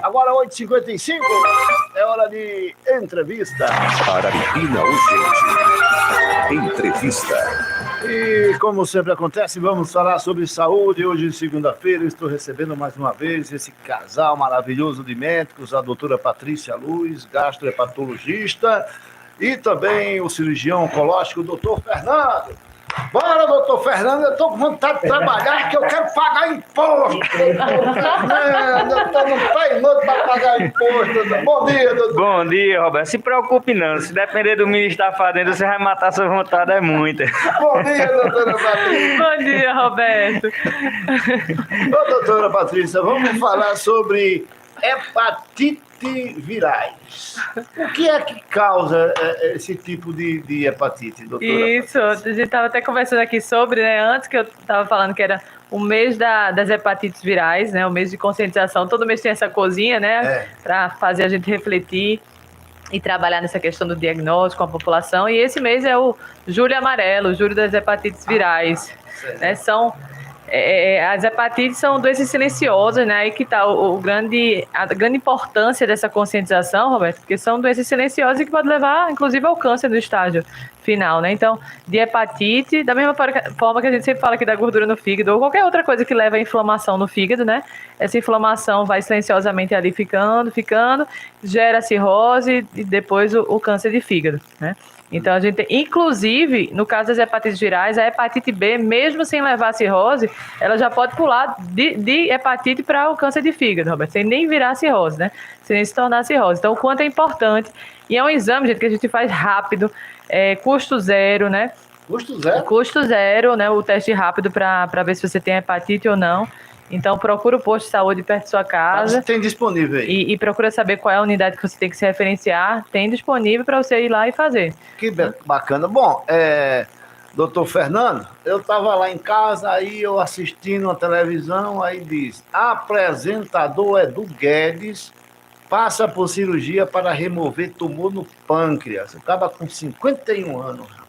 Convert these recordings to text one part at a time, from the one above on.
Agora 8h55, é hora de entrevista. Araripina Urgente. Entrevista. E como sempre acontece, vamos falar sobre saúde. Hoje, segunda-feira, estou recebendo mais uma vez esse casal maravilhoso de médicos, a doutora Patrícia Luz, gastrohepatologista, e também o cirurgião oncológico, o doutor Fernando. Bora, doutor Fernando, eu estou com vontade de trabalhar, que eu quero pagar imposto. Fernando, eu estou no painoto para pagar imposto. Bom dia, doutor. Bom dia, Roberto. Se preocupe não. Se depender do ministro da Fazenda, você vai matar sua vontade, é muita. Bom dia, doutora Patrícia. Bom dia, Roberto. Ô, doutora Patrícia, vamos falar sobre hepatite virais. O que é que causa esse tipo de hepatite, doutora? Isso, a gente estava até conversando aqui sobre, né? Antes que eu estava falando que era o mês das hepatites virais, né? O mês de conscientização. Todo mês tem essa coisinha, né? Para fazer a gente refletir e trabalhar nessa questão do diagnóstico com a população. E esse mês é o Julho Amarelo, o Julho das Hepatites Virais. Né? As hepatites são doenças silenciosas, né? Aí que está a grande importância dessa conscientização, Roberto, porque são doenças silenciosas que podem levar, inclusive, ao câncer no estágio final, né? Então, de hepatite, da mesma forma que a gente sempre fala aqui da gordura no fígado, ou qualquer outra coisa que leva à inflamação no fígado, né? Essa inflamação vai silenciosamente ali ficando, gera cirrose e depois o câncer de fígado, né? Então, a gente, inclusive, no caso das hepatites virais, a hepatite B, mesmo sem levar a cirrose, ela já pode pular de hepatite para o câncer de fígado, Roberto, sem nem virar cirrose, né? Sem nem se tornar cirrose. Então, o quanto é importante. E é um exame, gente, que a gente faz rápido, custo zero, né? Custo zero? Custo zero, né? O teste rápido para ver se você tem hepatite ou não. Então, procura o posto de saúde perto de sua casa. Tem disponível aí. E procura saber qual é a unidade que você tem que se referenciar. Tem disponível para você ir lá e fazer. Que bacana. Bom, doutor Fernando, eu estava lá em casa, aí eu assistindo a televisão, aí diz, apresentador Edu Guedes passa por cirurgia para remover tumor no pâncreas. Acaba com 51 anos, rapaz.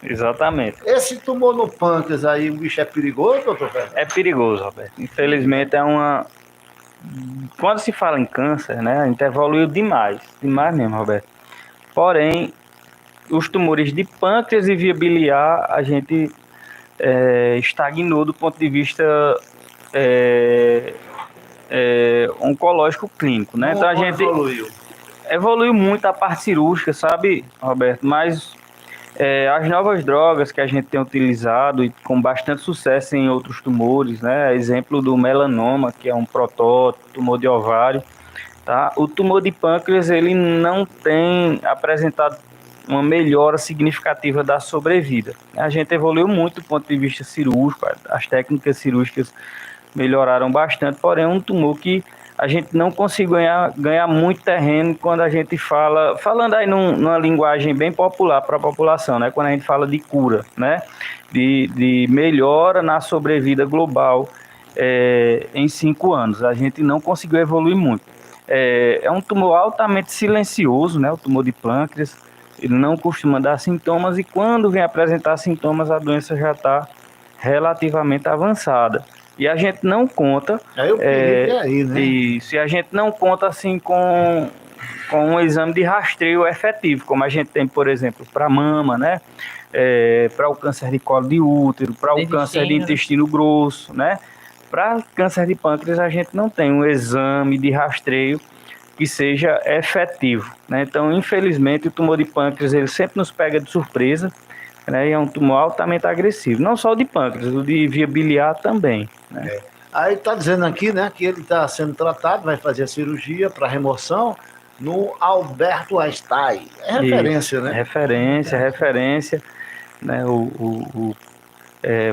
Exatamente. Esse tumor no pâncreas aí, o bicho é perigoso, doutor Fernando? É perigoso, Roberto. Infelizmente, quando se fala em câncer, né, a gente evoluiu demais mesmo, Roberto. Porém, os tumores de pâncreas e via biliar, a gente estagnou do ponto de vista oncológico clínico, né? Então a gente evoluiu muito a parte cirúrgica, sabe, Roberto? Mas as novas drogas que a gente tem utilizado e com bastante sucesso em outros tumores, né? Exemplo do melanoma, que é um protótipo, tumor de ovário, tá? O tumor de pâncreas, ele não tem apresentado uma melhora significativa da sobrevida. A gente evoluiu muito do ponto de vista cirúrgico, as técnicas cirúrgicas melhoraram bastante, porém é um tumor que a gente não conseguiu ganhar muito terreno quando a gente falando aí numa linguagem bem popular para a população, né? Quando a gente fala de cura, né? De melhora na sobrevida global em 5 anos. A gente não conseguiu evoluir muito. É um tumor altamente silencioso, né? O tumor de pâncreas, ele não costuma dar sintomas e quando vem apresentar sintomas, a doença já está relativamente avançada. E a gente não conta. Né? Isso, e a gente não conta assim com um exame de rastreio efetivo, como a gente tem, por exemplo, para mama, né? Para o câncer de colo de útero, para o câncer de intestino grosso, né? Para câncer de pâncreas, a gente não tem um exame de rastreio que seja efetivo, né? Então, infelizmente, o tumor de pâncreas ele sempre nos pega de surpresa, né? E é um tumor altamente agressivo, não só o de pâncreas, o de via biliar também, né? Aí está dizendo aqui, né, que ele está sendo tratado, vai fazer a cirurgia para remoção no Alberto Einstein. É referência, né? Referência, né?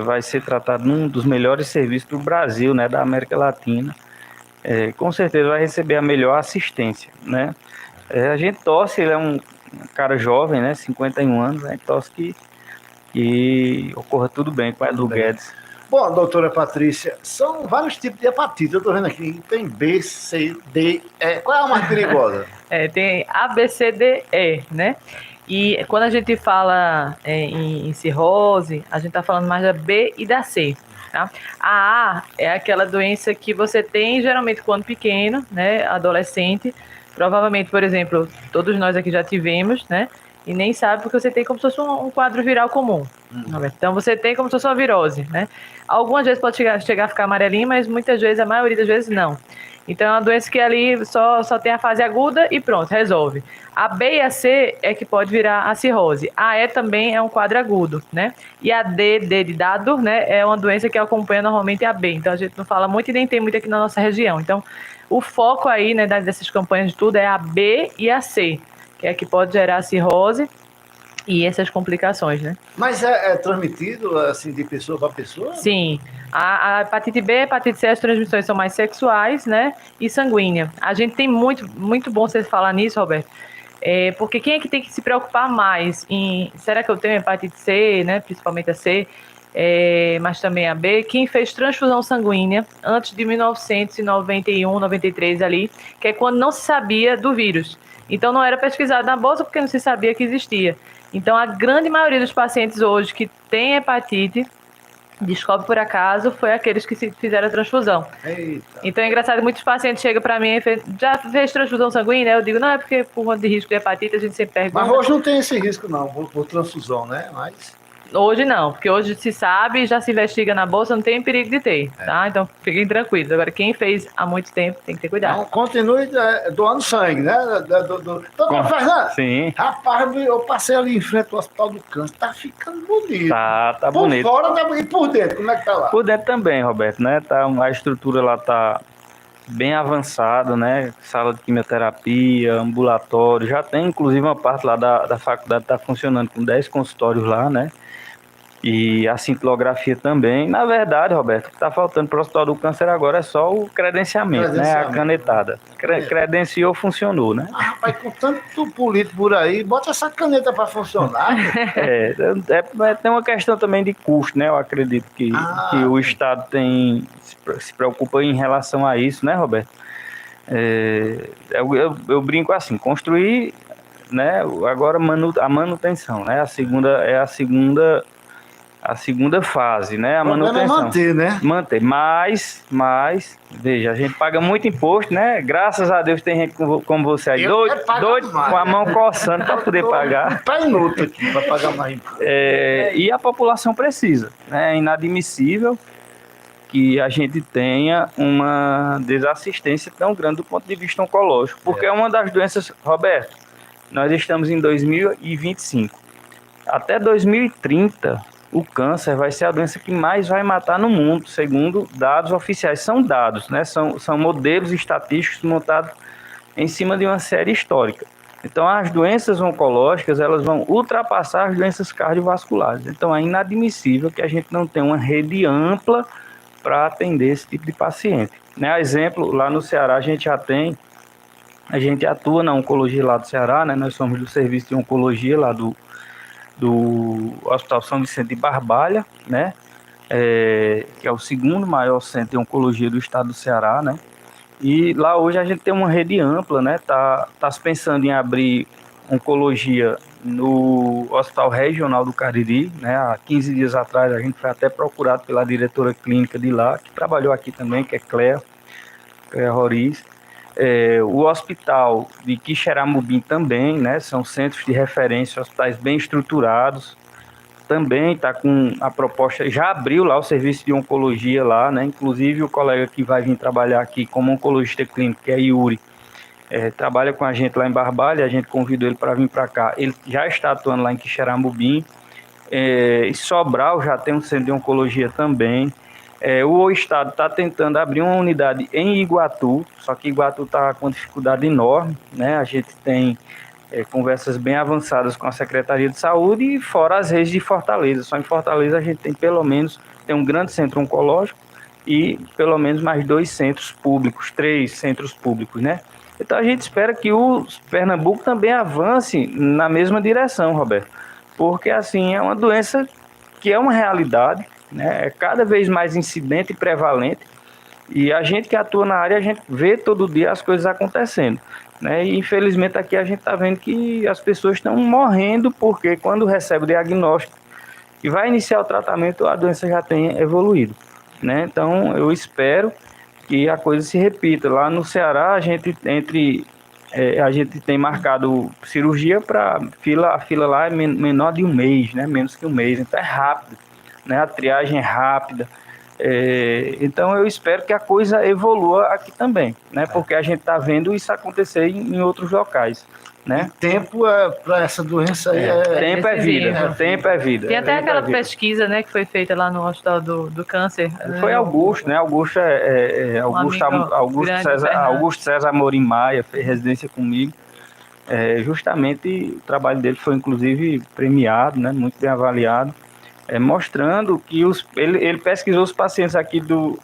Vai ser tratado num dos melhores serviços do Brasil, né, da América Latina. Com certeza vai receber a melhor assistência, né? A gente torce, ele é um cara jovem, né, 51 anos, a gente torce que ocorra tudo bem com o Edu Guedes. Bom, doutora Patrícia, são vários tipos de hepatite, eu estou vendo aqui, tem B, C, D, E, qual é a mais perigosa? Tem A, B, C, D, E, né? E quando a gente fala em cirrose, a gente está falando mais da B e da C. Tá? A A é aquela doença que você tem geralmente quando pequeno, né, adolescente. Provavelmente, por exemplo, todos nós aqui já tivemos, né? E nem sabe porque você tem como se fosse um quadro viral comum. Então você tem como se fosse uma virose, né? Algumas vezes pode chegar a ficar amarelinho, mas muitas vezes, a maioria das vezes, não. Então é uma doença que ali só tem a fase aguda e pronto, resolve. A B e a C é que pode virar a cirrose. A E também é um quadro agudo, né? E a D de dado, né, é uma doença que acompanha normalmente a B. Então a gente não fala muito e nem tem muito aqui na nossa região. Então o foco aí, né, dessas campanhas de tudo é a B e a C, que é que pode gerar a cirrose e essas complicações, né? Mas é transmitido, assim, de pessoa para pessoa? Sim. A hepatite B e a hepatite C, as transmissões são mais sexuais, né? E sanguínea. A gente tem muito bom você falar nisso, Roberto. Porque quem é que tem que se preocupar mais em... Será que eu tenho hepatite C, né? Principalmente a C, mas também a B. Quem fez transfusão sanguínea antes de 1991, 93 ali, que é quando não se sabia do vírus. Então não era pesquisado na bolsa porque não se sabia que existia. Então a grande maioria dos pacientes hoje que tem hepatite, descobre por acaso, foi aqueles que fizeram a transfusão. Eita. Então é engraçado que muitos pacientes chegam para mim e já fez transfusão sanguínea? Eu digo, não, é porque por conta de risco de hepatite a gente sempre pergunta. Mas hoje não tem esse risco não, por transfusão, né? Mas... Hoje não, porque hoje se sabe, já se investiga na bolsa, não tem perigo de ter, tá? Então fiquem tranquilos. Agora, quem fez há muito tempo tem que ter cuidado. Então, continue doando sangue, né? Doutor Fernando, Sim. rapaz, eu passei ali em frente ao Hospital do Câncer, tá ficando bonito. Tá por bonito. Por fora e por dentro, como é que tá lá? Por dentro também, Roberto, né? A estrutura lá tá bem avançada, né? Sala de quimioterapia, ambulatório, já tem inclusive uma parte lá da faculdade tá funcionando com 10 consultórios lá, né? E a cintilografia também. Na verdade, Roberto, o que está faltando para o Hospital do Câncer agora é só o credenciamento, né? A canetada. Credenciou, funcionou, né? Ah, rapaz, com tanto político por aí, bota essa caneta para funcionar. Tem uma questão também de custo, né? Eu acredito que o Estado se preocupa em relação a isso, né, Roberto? Eu brinco assim, construir, né? Agora a manutenção, né? A segunda fase, né? A manutenção. É manter, né? Manter. Mas, veja, a gente paga muito imposto, né? Graças a Deus tem gente como você aí, doido com a mão coçando para poder pagar. Tá inútil aqui para pagar mais imposto. E a população precisa, né? É inadmissível que a gente tenha uma desassistência tão grande do ponto de vista oncológico, porque é uma das doenças, Roberto, nós estamos em 2025. Até 2030, o câncer vai ser a doença que mais vai matar no mundo, segundo dados oficiais. São dados, né? São modelos estatísticos montados em cima de uma série histórica. Então, as doenças oncológicas, elas vão ultrapassar as doenças cardiovasculares. Então, é inadmissível que a gente não tenha uma rede ampla para atender esse tipo de paciente. Né? Exemplo, lá no Ceará a gente atua na oncologia lá do Ceará, né? Nós somos do serviço de oncologia lá do Hospital São Vicente de Barbalha, né? Que é o segundo maior centro de oncologia do estado do Ceará, né? E lá hoje a gente tem uma rede ampla, né? Tá se pensando em abrir oncologia no Hospital Regional do Cariri, né? Há 15 dias atrás a gente foi até procurado pela diretora clínica de lá, que trabalhou aqui também, que é Cléa Roriz. O hospital de Quixeramobim também, né? São centros de referência, hospitais bem estruturados. Também está com a proposta, já abriu lá o serviço de oncologia lá, né? Inclusive o colega que vai vir trabalhar aqui como oncologista clínico, que é Yuri, trabalha com a gente lá em Barbalha, a gente convidou ele para vir para cá. Ele já está atuando lá em Quixeramobim. Em Sobral já tem um centro de oncologia também. O estado está tentando abrir uma unidade em Iguatu, só que Iguatu está com uma dificuldade enorme, né? A gente tem conversas bem avançadas com a Secretaria de Saúde e fora as redes de Fortaleza. Só em Fortaleza a gente tem tem um grande centro oncológico e pelo menos mais 2 centros públicos, 3 centros públicos, né? Então a gente espera que o Pernambuco também avance na mesma direção, Roberto, porque assim é uma doença que é uma realidade, né? É cada vez mais incidente e prevalente, e a gente que atua na área, a gente vê todo dia as coisas acontecendo, né? E infelizmente aqui a gente está vendo que as pessoas estão morrendo porque quando recebe o diagnóstico e vai iniciar o tratamento, a doença já tem evoluído. né? Então eu espero que a coisa se repita. Lá no Ceará a gente tem marcado cirurgia para a fila lá é menor de um mês, né? Menos que um mês, então é rápido, né? A triagem é rápida. Então eu espero que a coisa evolua aqui também, né? Porque a gente está vendo isso acontecer em outros locais, né? E tempo para essa doença aí tempo é vida, tempo é vida. Tem até aquela vida. pesquisa, né, que foi feita lá no Hospital do Câncer. Foi Augusto, né? Augusto Augusto César Amorim Maia fez residência comigo. Justamente o trabalho dele foi inclusive premiado, né? Muito bem avaliado. Mostrando que ele pesquisou os pacientes aqui do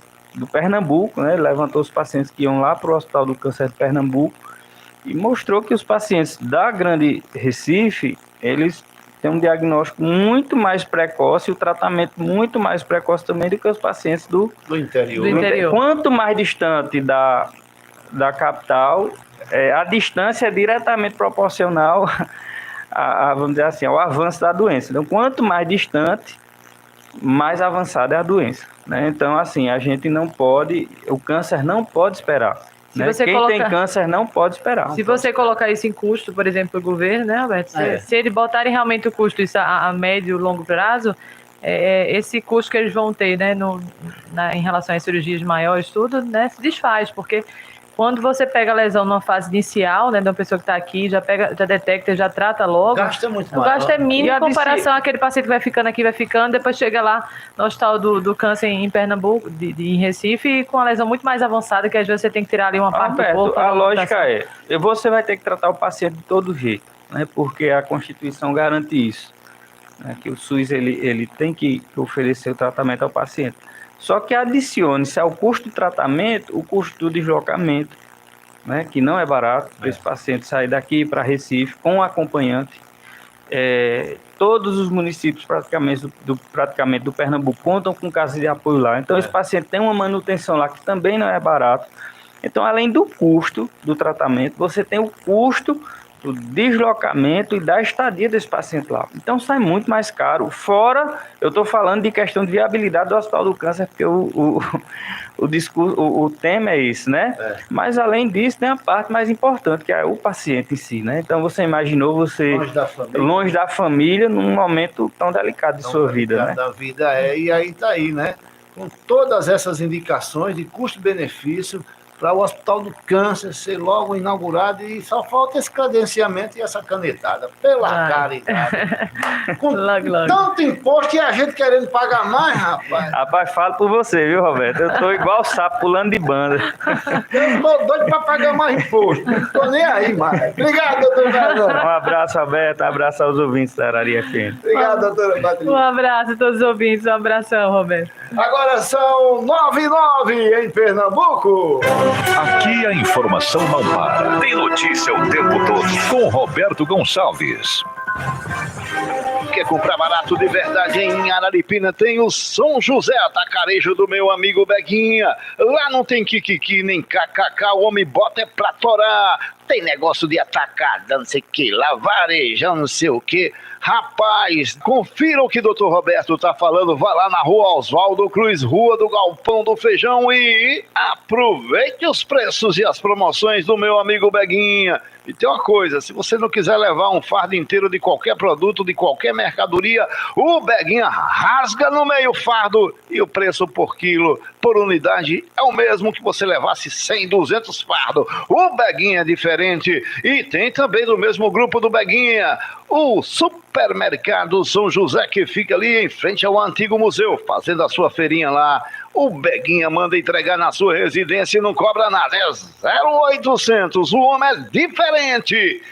Pernambuco, né? Levantou os pacientes que iam lá para o Hospital do Câncer de Pernambuco e mostrou que os pacientes da Grande Recife, eles têm um diagnóstico muito mais precoce e o tratamento muito mais precoce também do que os pacientes do interior. Quanto mais distante da capital, a distância é diretamente proporcional vamos dizer assim, ao avanço da doença. Então, quanto mais distante, mais avançada é a doença, né? Então, assim, a gente não pode, o câncer não pode esperar. Né? Quem tem câncer não pode esperar. Se você colocar isso em custo, por exemplo, o governo, né, Roberto? Se eles botarem realmente o custo isso a médio e longo prazo, esse custo que eles vão ter, né, em relação às cirurgias maiores, tudo, né, se desfaz, porque quando você pega a lesão numa fase inicial, né, de uma pessoa que está aqui, já detecta, já trata logo. Gasta muito mais. O gasto é mínimo em comparação àquele paciente que vai ficando, depois chega lá no Hospital do Câncer em Pernambuco, em Recife, com a lesão muito mais avançada, que às vezes você tem que tirar ali uma parte do corpo. A lógica você vai ter que tratar o paciente de todo jeito, né, porque a Constituição garante isso, né, que o SUS ele tem que oferecer o tratamento ao paciente. Só que adicione-se ao custo do tratamento o custo do deslocamento, né, que não é barato para esse paciente sair daqui para Recife com um acompanhante. Todos os municípios praticamente do Pernambuco contam com casa de apoio lá. Então esse paciente tem uma manutenção lá que também não é barato. Então, além do custo do tratamento, você tem o custo do deslocamento e da estadia desse paciente lá. Então sai muito mais caro. Fora, eu estou falando de questão de viabilidade do Hospital do Câncer, porque o tema é esse, né? Mas além disso, tem a parte mais importante, que é o paciente em si, né? Então você imaginou você longe da família num momento tão delicado de sua vida, né? Da vida e aí tá aí, né? Com todas essas indicações de custo-benefício, para o Hospital do Câncer ser logo inaugurado e só falta esse credenciamento e essa canetada. Pela caridade. Com tanto imposto e a gente querendo pagar mais, rapaz. Rapaz, falo por você, viu, Roberto? Eu tô igual o sapo pulando de banda. Eu tô doido para pagar mais imposto. Não tô nem aí mais. Obrigado, doutor Fernando. Um abraço, Roberto. Um abraço aos ouvintes da Araria FM. Obrigado, doutora Patrícia. Um abraço a todos os ouvintes. Um abração, Roberto. Agora são 9h09 em Pernambuco. Aqui a informação não para. Tem notícia o tempo todo. Com Roberto Gonçalves. Quer comprar barato de verdade em Araripina? Tem o São José Atacarejo do meu amigo Beguinha. Lá não tem kikiki nem kkk, o homem bota é pra torar. Tem negócio de atacada, não sei o que, lá vareja, não sei o que. Rapaz, confira o que o Dr. Roberto tá falando. Vá lá na Rua Oswaldo Cruz, Rua do Galpão do Feijão e aproveite os preços e as promoções do meu amigo Beguinha. E tem uma coisa, se você não quiser levar um fardo inteiro de qualquer produto, de qualquer mercadoria, o Beguinha rasga no meio fardo e o preço por quilo, por unidade, é o mesmo que você levasse 100, 200 fardos. O Beguinha é diferente e tem também do mesmo grupo do Beguinha, o Supermercado São José, que fica ali em frente ao antigo museu, fazendo a sua feirinha lá. O Beguinha manda entregar na sua residência e não cobra nada. É 0800, o homem é diferente.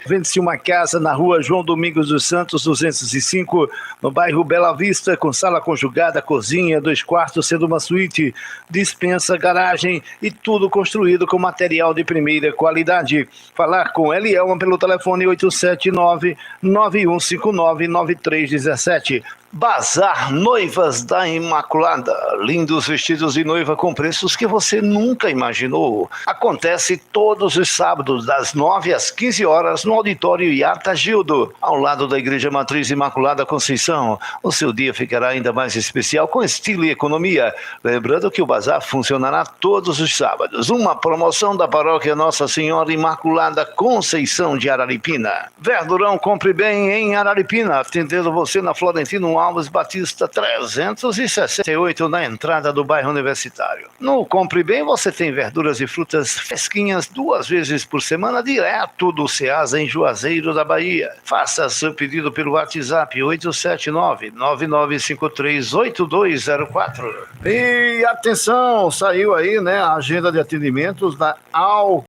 Vende-se uma casa na Rua João Domingos dos Santos, 205, no bairro Bela Vista, com sala conjugada, cozinha, 2 quartos, sendo uma suíte, dispensa, garagem e tudo construído com material de primeira qualidade. Falar com Elielma pelo telefone 879-9159-9317. Bazar Noivas da Imaculada. Lindos vestidos de noiva com preços que você nunca imaginou. Acontece todos os sábados, das 9 às 15 horas, no Auditório Iata Gildo, ao lado da Igreja Matriz Imaculada Conceição. O seu dia ficará ainda mais especial com estilo e economia. Lembrando que o bazar funcionará todos os sábados. Uma promoção da Paróquia Nossa Senhora Imaculada Conceição de Araripina. Verdurão, compre bem em Araripina, atendendo você na Florentino Alves Batista 368, na entrada do bairro Universitário. No Compre Bem você tem verduras e frutas fresquinhas 2 vezes por semana, direto do Ceasa em Juazeiro da Bahia. Faça seu pedido pelo WhatsApp 879-9953-8204. E atenção, saiu aí, né, a agenda de atendimentos da